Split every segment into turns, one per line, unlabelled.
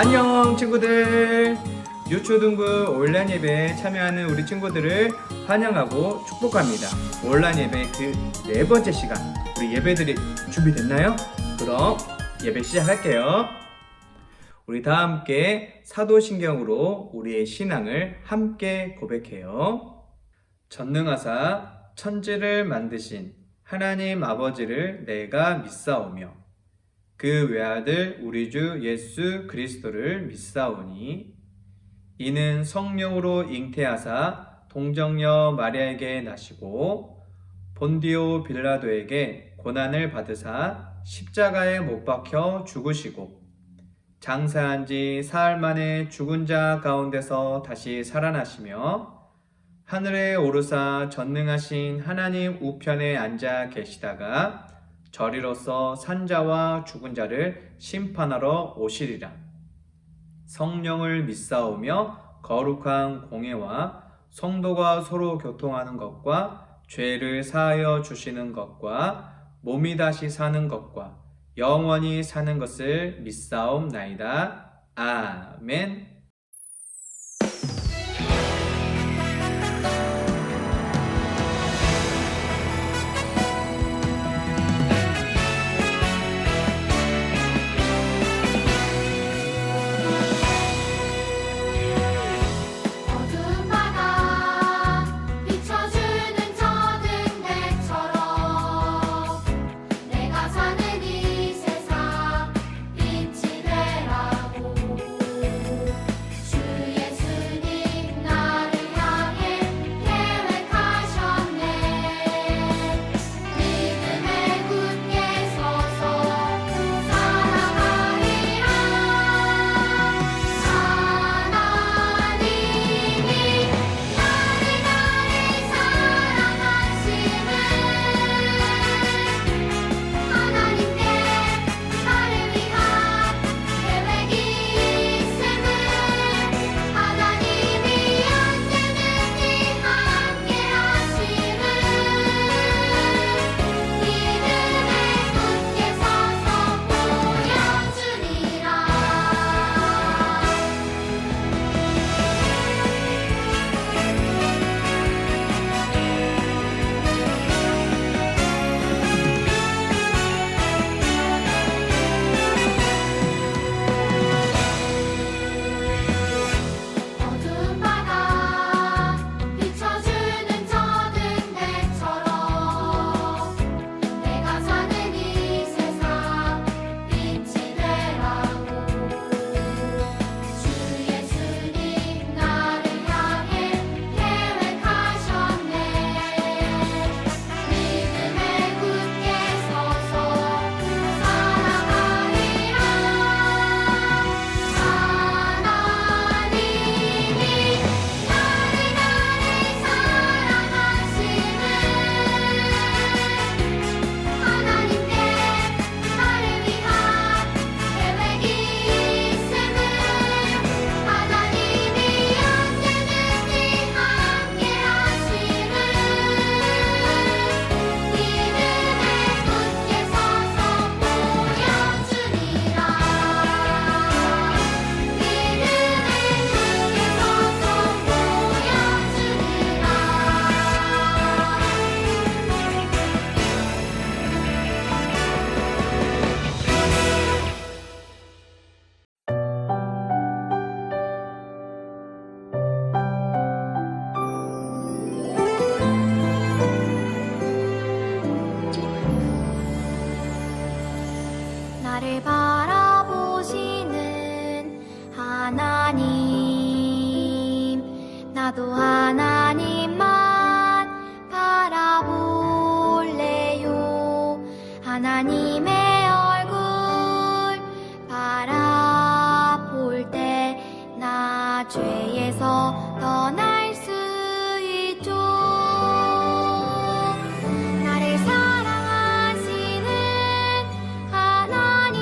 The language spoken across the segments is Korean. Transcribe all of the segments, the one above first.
안녕 친구들. 유초등부 온라인 예배에 참여하는 우리 친구들을 환영하고 축복합니다. 온라인 예배 그 네 번째 시간, 우리 예배들이 준비됐나요? 그럼 예배 시작할게요. 우리 다 함께 사도신경으로 우리의 신앙을 함께 고백해요. 전능하사 천지를 만드신 하나님 아버지를 내가 믿사오며 그 외아들 우리 주 예수 그리스도를 믿사오니 이는 성령으로 잉태하사 동정녀 마리아에게 나시고 본디오 빌라도에게 고난을 받으사 십자가에 못 박혀 죽으시고 장사한 지 사흘 만에 죽은 자 가운데서 다시 살아나시며 하늘에 오르사 전능하신 하나님 우편에 앉아 계시다가 저리로서 산자와 죽은 자를 심판하러 오시리라. 성령을 믿사오며 거룩한 공예와 성도가 서로 교통하는 것과 죄를 사하여 주시는 것과 몸이 다시 사는 것과 영원히 사는 것을 믿사옵나이다. 아멘.
나를 바라보시는 하나님, 나도 하나님만 바라볼래요. 하나님의 얼굴 바라볼 때 나 죄에서 떠날 수 있죠. 나를 사랑하시는 하나님,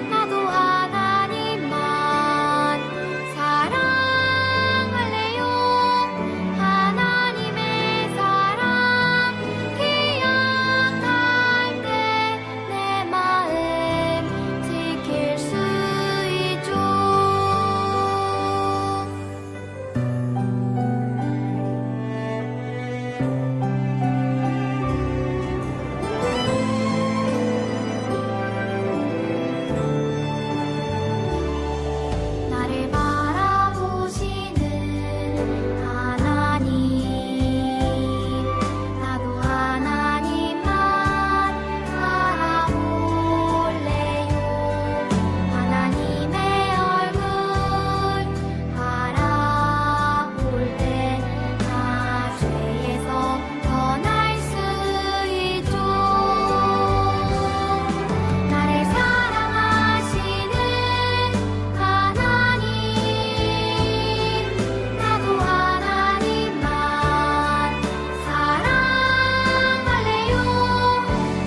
나도 하나님만 사랑할래요. 하나님의 사랑 기억하세요. 나를 바라보시는 하나님, 나도 하나님만 바라볼래요. 하나님의 얼굴 바라볼 때 나 죄에서 떠날 수 있죠. 나를 사랑하시는 하나님, 나도 하나님만 사랑할래요.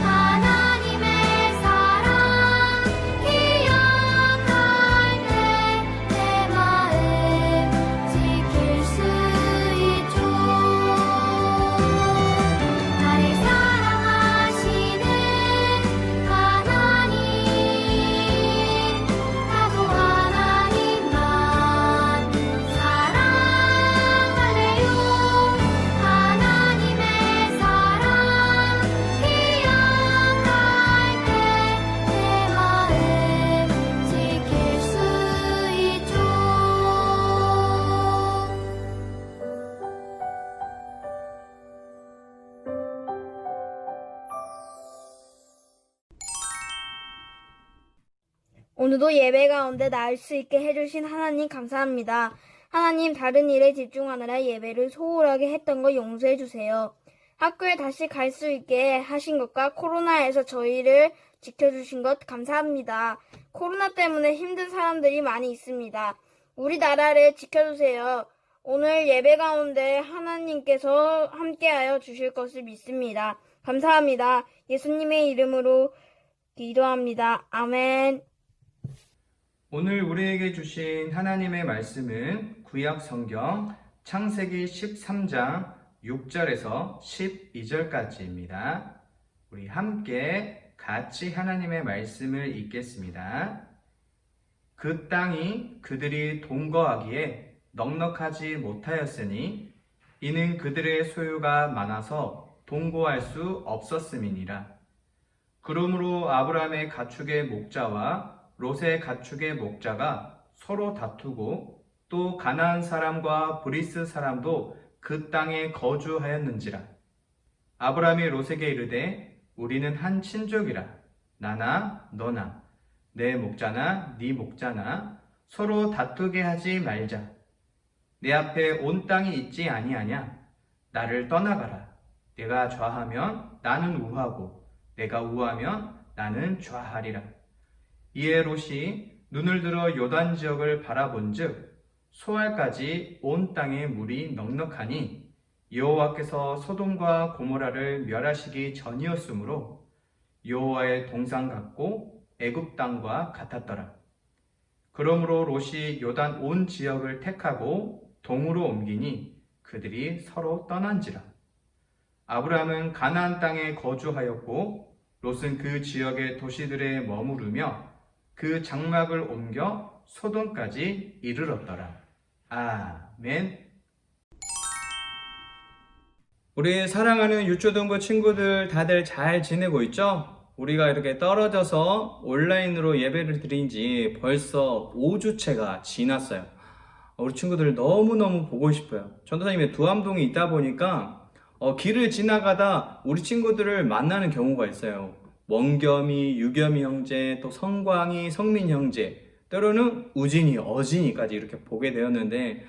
하나님의 사랑 기억할 때 내 마음 지킬 수 있죠. 나를 사랑하시는 하나님, 나도 하나님만 사랑할래요. 하나님의 사랑 기억할 때 내 마음 지킬 수 있죠.
오늘도 예배 가운데 나을 수 있게 해주신 하나님 감사합니다. 하나님, 다른 일에 집중하느라 예배를 소홀하게 했던 거 용서해 주세요. 학교에 다시 갈 수 있게 하신 것과 코로나에서 저희를 지켜주신 것 감사합니다. 코로나 때문에 힘든 사람들이 많이 있습니다. 우리 나라를 지켜주세요. 오늘 예배 가운데 하나님께서 함께하여 주실 것을 믿습니다. 감사합니다. 예수님의 이름으로 기도합니다. 아멘.
오늘 우리에게 주신 하나님의 말씀은 구약 성경 창세기 13장 6절에서 12절까지입니다. 우리 함께 같이 하나님의 말씀을 읽겠습니다. 그 땅이 그들이 동거하기에 넉넉하지 못하였으니 이는 그들의 소유가 많아서 동거할 수 없었음이니라. 그러므로 아브라함의 가축의 목자와 롯의 가축의 목자가 서로 다투고 또 가나안 사람과 브리스 사람도 그 땅에 거주하였는지라. 아브라함이 롯에게 이르되 우리는 한 친족이라. 나나 너나 내 목자나 네 목자나 서로 다투게 하지 말자. 내 앞에 온 땅이 있지 아니하냐. 나를 떠나가라. 내가 좌하면 나는 우하고 내가 우하면 나는 좌하리라. 이에 롯이 눈을 들어 요단 지역을 바라본즉 소알까지 온 땅에 물이 넉넉하니 여호와께서 소돔과 고모라를 멸하시기 전이었으므로 여호와의 동상 같고 애굽 땅과 같았더라. 그러므로 롯이 요단 온 지역을 택하고 동으로 옮기니 그들이 서로 떠난지라. 아브라함은 가나안 땅에 거주하였고 롯은 그 지역의 도시들에 머무르며 그 장막을 옮겨 소돔까지 이르렀더라. 아멘. 우리 사랑하는 유초등부 친구들 다들 잘 지내고 있죠? 우리가 이렇게 떨어져서 온라인으로 예배를 드린 지 벌써 5주째가 지났어요. 우리 친구들 너무너무 보고 싶어요. 전도사님의 두암동에 있다 보니까 길을 지나가다 우리 친구들을 만나는 경우가 있어요. 원겸이, 유겸이 형제, 또 성광이, 성민 형제, 때로는 우진이, 어진이까지 이렇게 보게 되었는데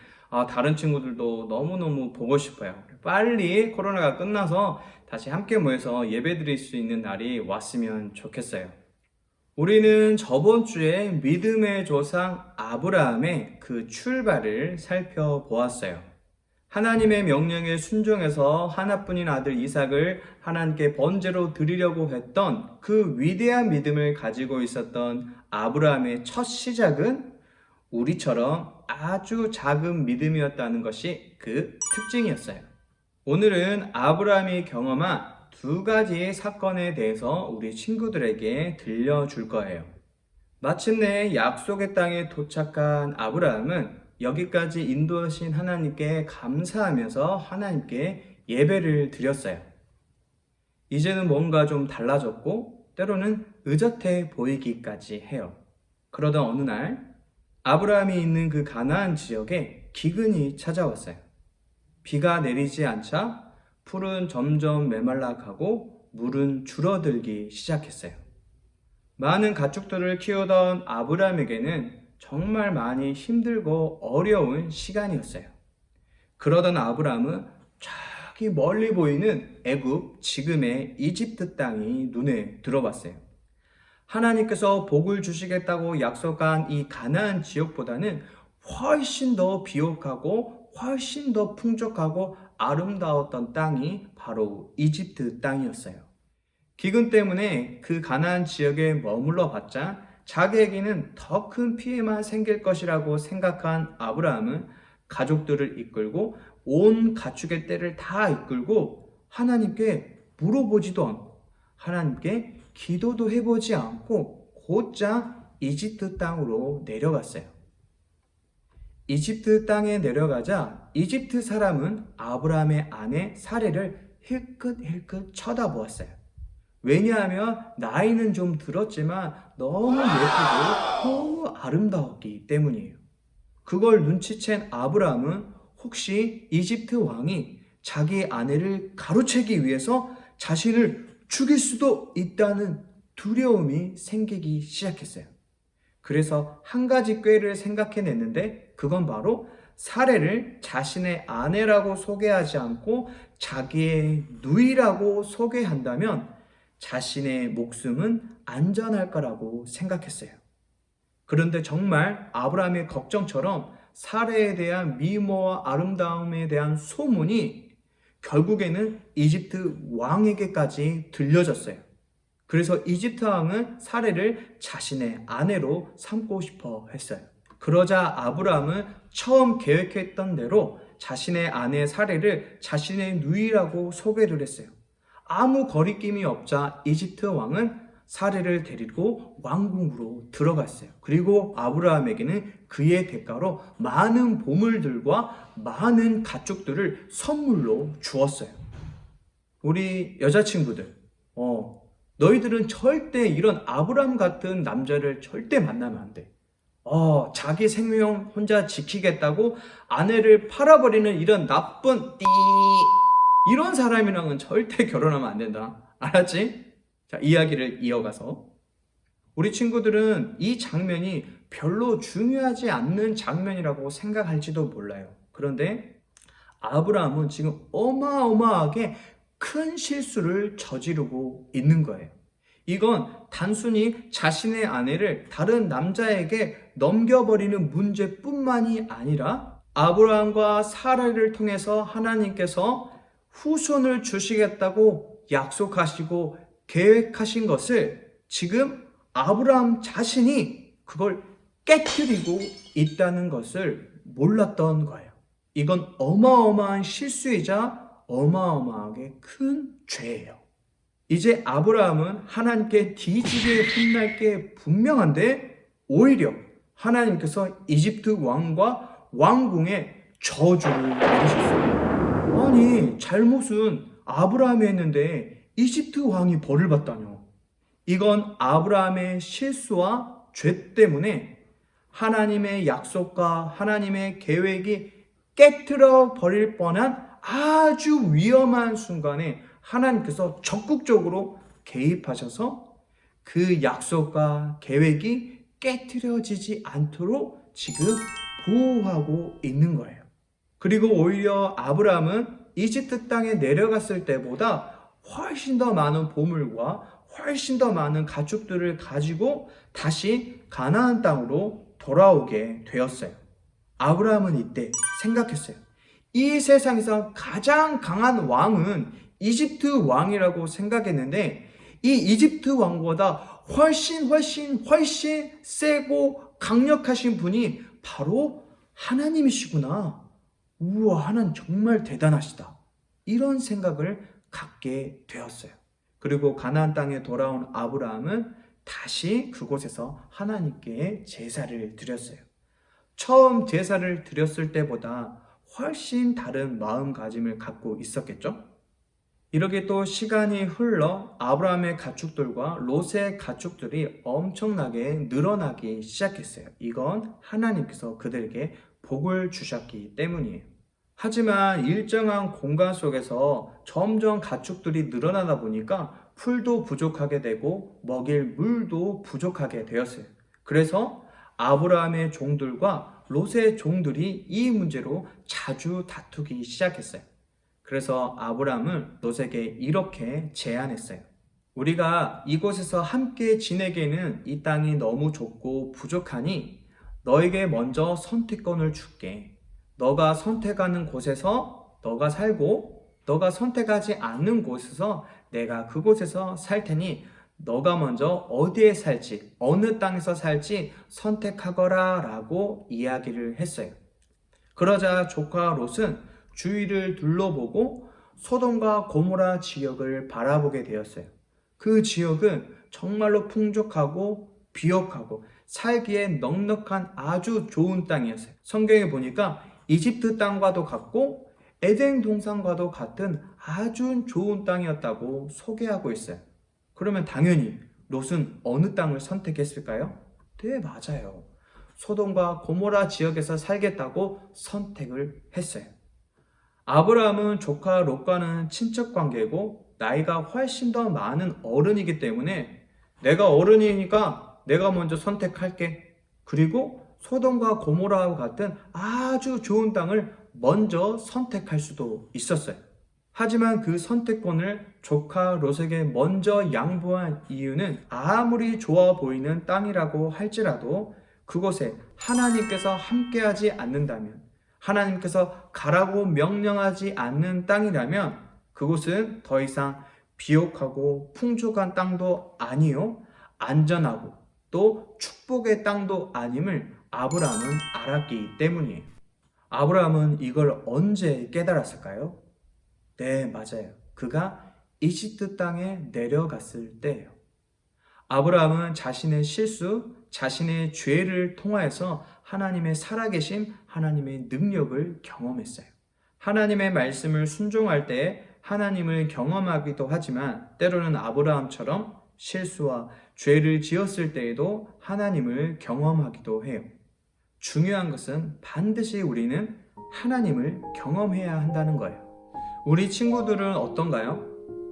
다른 친구들도 너무너무 보고 싶어요. 빨리 코로나가 끝나서 다시 함께 모여서 예배 드릴 수 있는 날이 왔으면 좋겠어요. 우리는 저번 주에 믿음의 조상 아브라함의 그 출발을 살펴보았어요. 하나님의 명령에 순종해서 하나뿐인 아들 이삭을 하나님께 번제로 드리려고 했던 그 위대한 믿음을 가지고 있었던 아브라함의 첫 시작은 우리처럼 아주 작은 믿음이었다는 것이 그 특징이었어요. 오늘은 아브라함이 경험한 두 가지의 사건에 대해서 우리 친구들에게 들려줄 거예요. 마침내 약속의 땅에 도착한 아브라함은 여기까지 인도하신 하나님께 감사하면서 하나님께 예배를 드렸어요. 이제는 뭔가 좀 달라졌고 때로는 의젓해 보이기까지 해요. 그러던 어느 날 아브라함이 있는 그 가나안 지역에 기근이 찾아왔어요. 비가 내리지 않자 풀은 점점 메말라 가고 물은 줄어들기 시작했어요. 많은 가축들을 키우던 아브라함에게는 정말 많이 힘들고 어려운 시간이었어요. 그러던 아브라함은 저기 멀리 보이는 애굽, 지금의 이집트 땅이 눈에 들어왔어요. 하나님께서 복을 주시겠다고 약속한 이 가나안 지역보다는 훨씬 더 비옥하고 훨씬 더 풍족하고 아름다웠던 땅이 바로 이집트 땅이었어요. 기근 때문에 그 가나안 지역에 머물러 봤자 자기에게는 더 큰 피해만 생길 것이라고 생각한 아브라함은 가족들을 이끌고 온 가축의 떼를 다 이끌고 하나님께 물어보지도 않고 하나님께 기도도 해보지 않고 곧장 이집트 땅으로 내려갔어요. 이집트 땅에 내려가자 이집트 사람은 아브라함의 아내 사레를 힐끗힐끗 쳐다보았어요. 왜냐하면 나이는 좀 들었지만 너무 예쁘고 너무 아름다웠기 때문이에요. 그걸 눈치챈 아브라함은 혹시 이집트 왕이 자기 아내를 가로채기 위해서 자신을 죽일 수도 있다는 두려움이 생기기 시작했어요. 그래서 한 가지 꾀를 생각해냈는데 그건 바로 사레를 자신의 아내라고 소개하지 않고 자기의 누이라고 소개한다면 자신의 목숨은 안전할 거라고 생각했어요. 그런데 정말 아브라함의 걱정처럼 사레에 대한 미모와 아름다움에 대한 소문이 결국에는 이집트 왕에게까지 들려졌어요. 그래서 이집트 왕은 사레를 자신의 아내로 삼고 싶어 했어요. 그러자 아브라함은 처음 계획했던 대로 자신의 아내 사레를 자신의 누이라고 소개를 했어요. 아무 거리낌이 없자 이집트 왕은 사레를 데리고 왕궁으로 들어갔어요. 그리고 아브라함에게는 그의 대가로 많은 보물들과 많은 가축들을 선물로 주었어요. 우리 여자친구들, 너희들은 절대 이런 아브라함 같은 남자를 절대 만나면 안 돼. 자기 생명 혼자 지키겠다고 아내를 팔아버리는 이런 나쁜 이런 사람이랑은 절대 결혼하면 안 된다. 알았지? 자, 이야기를 이어가서 우리 친구들은 이 장면이 별로 중요하지 않는 장면이라고 생각할지도 몰라요. 그런데 아브라함은 지금 어마어마하게 큰 실수를 저지르고 있는 거예요. 이건 단순히 자신의 아내를 다른 남자에게 넘겨버리는 문제뿐만이 아니라 아브라함과 사라를 통해서 하나님께서 후손을 주시겠다고 약속하시고 계획하신 것을 지금 아브라함 자신이 그걸 깨트리고 있다는 것을 몰랐던 거예요. 이건 어마어마한 실수이자 어마어마하게 큰 죄예요. 이제 아브라함은 하나님께 뒤지게 혼날 게 분명한데 오히려 하나님께서 이집트 왕과 왕궁에 저주를 내리셨어요. 아니, 잘못은 아브라함이 했는데 이집트 왕이 벌을 받다뇨. 이건 아브라함의 실수와 죄 때문에 하나님의 약속과 하나님의 계획이 깨트려 버릴 뻔한 아주 위험한 순간에 하나님께서 적극적으로 개입하셔서 그 약속과 계획이 깨트려지지 않도록 지금 보호하고 있는 거예요. 그리고 오히려 아브라함은 이집트 땅에 내려갔을 때보다 훨씬 더 많은 보물과 훨씬 더 많은 가축들을 가지고 다시 가나안 땅으로 돌아오게 되었어요. 아브라함은 이때 생각했어요. 이 세상에서 가장 강한 왕은 이집트 왕이라고 생각했는데 이 이집트 왕보다 훨씬 세고 강력하신 분이 바로 하나님이시구나. 우와, 하나님 정말 대단하시다. 이런 생각을 갖게 되었어요. 그리고 가나안 땅에 돌아온 아브라함은 다시 그곳에서 하나님께 제사를 드렸어요. 처음 제사를 드렸을 때보다 훨씬 다른 마음가짐을 갖고 있었겠죠? 이렇게 또 시간이 흘러 아브라함의 가축들과 롯의 가축들이 엄청나게 늘어나기 시작했어요. 이건 하나님께서 그들에게 복을 주셨기 때문이에요. 하지만 일정한 공간 속에서 점점 가축들이 늘어나다 보니까 풀도 부족하게 되고 먹일 물도 부족하게 되었어요. 그래서 아브라함의 종들과 롯의 종들이 이 문제로 자주 다투기 시작했어요. 그래서 아브라함은 롯에게 이렇게 제안했어요. 우리가 이곳에서 함께 지내기에는 이 땅이 너무 좁고 부족하니 너에게 먼저 선택권을 줄게. 너가 선택하는 곳에서 너가 살고 너가 선택하지 않는 곳에서 내가 그곳에서 살 테니 너가 먼저 어디에 살지 어느 땅에서 살지 선택하거라 라고 이야기를 했어요. 그러자 조카 롯은 주위를 둘러보고 소돔과 고모라 지역을 바라보게 되었어요. 그 지역은 정말로 풍족하고 비옥하고 살기에 넉넉한 아주 좋은 땅이었어요. 성경에 보니까 이집트 땅과도 같고 에덴 동산과도 같은 아주 좋은 땅이었다고 소개하고 있어요. 그러면 당연히 롯은 어느 땅을 선택했을까요? 네, 맞아요. 소돔과 고모라 지역에서 살겠다고 선택을 했어요. 아브라함은 조카 롯과는 친척 관계고 나이가 훨씬 더 많은 어른이기 때문에 내가 어른이니까 내가 먼저 선택할게. 그리고 소돔과 고모라와 같은 아주 좋은 땅을 먼저 선택할 수도 있었어요. 하지만 그 선택권을 조카 롯에게 먼저 양보한 이유는 아무리 좋아 보이는 땅이라고 할지라도 그곳에 하나님께서 함께하지 않는다면, 하나님께서 가라고 명령하지 않는 땅이라면 그곳은 더 이상 비옥하고 풍족한 땅도 아니요 안전하고 또 축복의 땅도 아님을 아브라함은 알았기 때문이에요. 아브라함은 이걸 언제 깨달았을까요? 네, 맞아요. 그가 이집트 땅에 내려갔을 때예요. 아브라함은 자신의 실수, 자신의 죄를 통하여서 하나님의 살아계심, 하나님의 능력을 경험했어요. 하나님의 말씀을 순종할 때 하나님을 경험하기도 하지만 때로는 아브라함처럼 실수와 죄를 지었을 때에도 하나님을 경험하기도 해요. 중요한 것은 반드시 우리는 하나님을 경험해야 한다는 거예요. 우리 친구들은 어떤가요?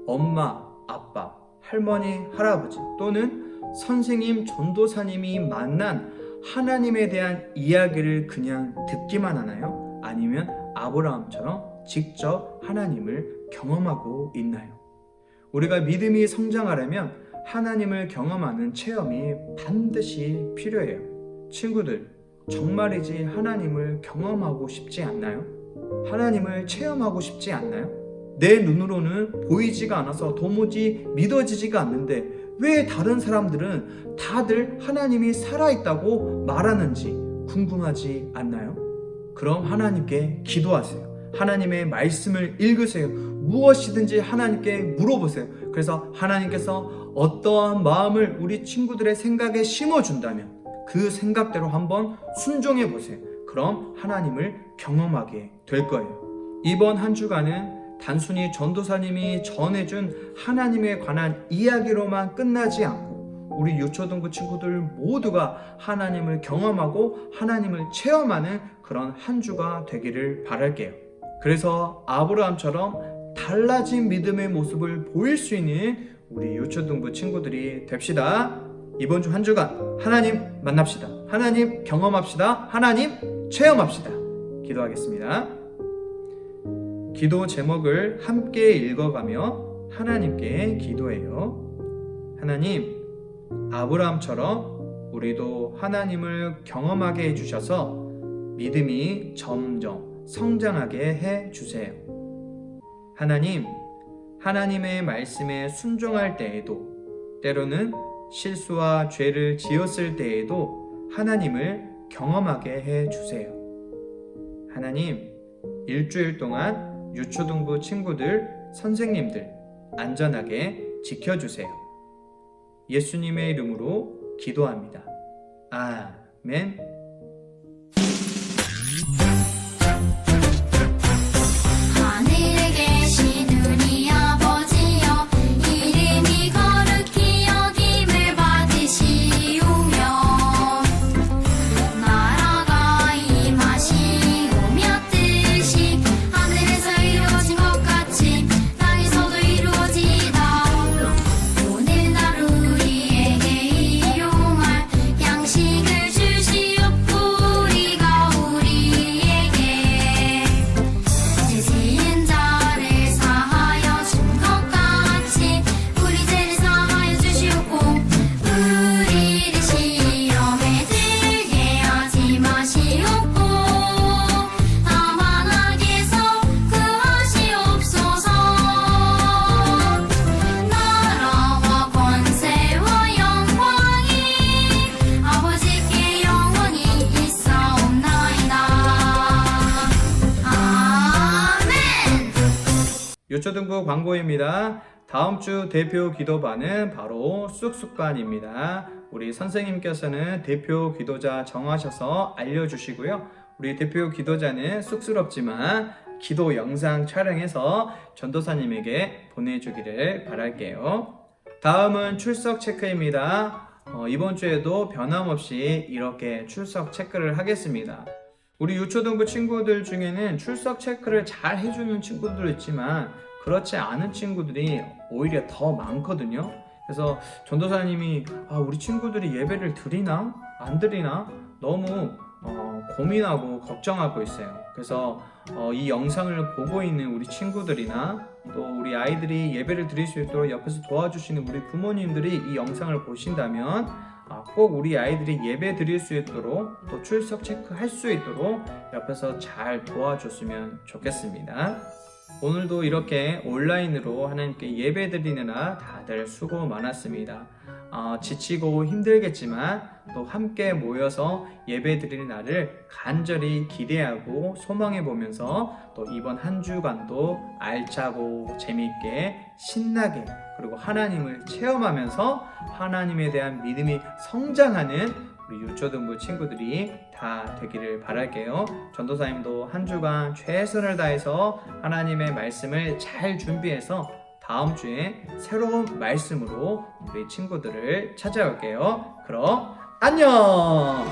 엄마, 아빠, 할머니, 할아버지 또는 선생님, 전도사님이 만난 하나님에 대한 이야기를 그냥 듣기만 하나요? 아니면 아브라함처럼 직접 하나님을 경험하고 있나요? 우리가 믿음이 성장하려면 하나님을 경험하는 체험이 반드시 필요해요. 친구들, 정말이지 하나님을 경험하고 싶지 않나요? 하나님을 체험하고 싶지 않나요? 내 눈으로는 보이지가 않아서 도무지 믿어지지가 않는데 왜 다른 사람들은 다들 하나님이 살아있다고 말하는지 궁금하지 않나요? 그럼 하나님께 기도하세요. 하나님의 말씀을 읽으세요. 무엇이든지 하나님께 물어보세요. 그래서 하나님께서 어떠한 마음을 우리 친구들의 생각에 심어준다면 그 생각대로 한번 순종해 보세요. 그럼 하나님을 경험하게 될 거예요. 이번 한 주간은 단순히 전도사님이 전해준 하나님에 관한 이야기로만 끝나지 않고 우리 유초등부 친구들 모두가 하나님을 경험하고 하나님을 체험하는 그런 한 주가 되기를 바랄게요. 그래서 아브라함처럼 달라진 믿음의 모습을 보일 수 있는 우리 유초등부 친구들이 됩시다. 이번 주 한 주간 하나님 만납시다. 하나님 경험합시다. 하나님 체험합시다. 기도하겠습니다. 기도 제목을 함께 읽어가며 하나님께 기도해요. 하나님, 아브라함처럼 우리도 하나님을 경험하게 해주셔서 믿음이 점점 성장하게 해주세요. 하나님, 하나님의 말씀에 순종할 때에도 때로는 실수와 죄를 지었을 때에도 하나님을 경험하게 해주세요. 하나님, 일주일 동안 유초등부 친구들, 선생님들 안전하게 지켜주세요. 예수님의 이름으로 기도합니다. 아멘. 유초등부 광고입니다. 다음 주 대표 기도반은 바로 쑥쑥반입니다. 우리 선생님께서는 대표 기도자 정하셔서 알려주시고요. 우리 대표 기도자는 쑥스럽지만 기도 영상 촬영해서 전도사님에게 보내주기를 바랄게요. 다음은 출석 체크입니다. 이번 주에도 변함없이 이렇게 출석 체크를 하겠습니다. 우리 유초등부 친구들 중에는 출석 체크를 잘 해주는 친구들도 있지만 그렇지 않은 친구들이 오히려 더 많거든요. 그래서 전도사님이 우리 친구들이 예배를 드리나 안 드리나 너무 고민하고 걱정하고 있어요. 그래서 이 영상을 보고 있는 우리 친구들이나 또 우리 아이들이 예배를 드릴 수 있도록 옆에서 도와주시는 우리 부모님들이 이 영상을 보신다면 꼭 우리 아이들이 예배 드릴 수 있도록 또 출석 체크할 수 있도록 옆에서 잘 도와줬으면 좋겠습니다. 오늘도 이렇게 온라인으로 하나님께 예배 드리느라 다들 수고 많았습니다. 지치고 힘들겠지만 또 함께 모여서 예배 드리는 날을 간절히 기대하고 소망해 보면서 또 이번 한 주간도 알차고 재미있게 신나게 그리고 하나님을 체험하면서 하나님에 대한 믿음이 성장하는 우리 유초등부 친구들이 다 되기를 바랄게요. 전도사님도 한 주간 최선을 다해서 하나님의 말씀을 잘 준비해서 다음 주에 새로운 말씀으로 우리 친구들을 찾아올게요. 그럼 안녕!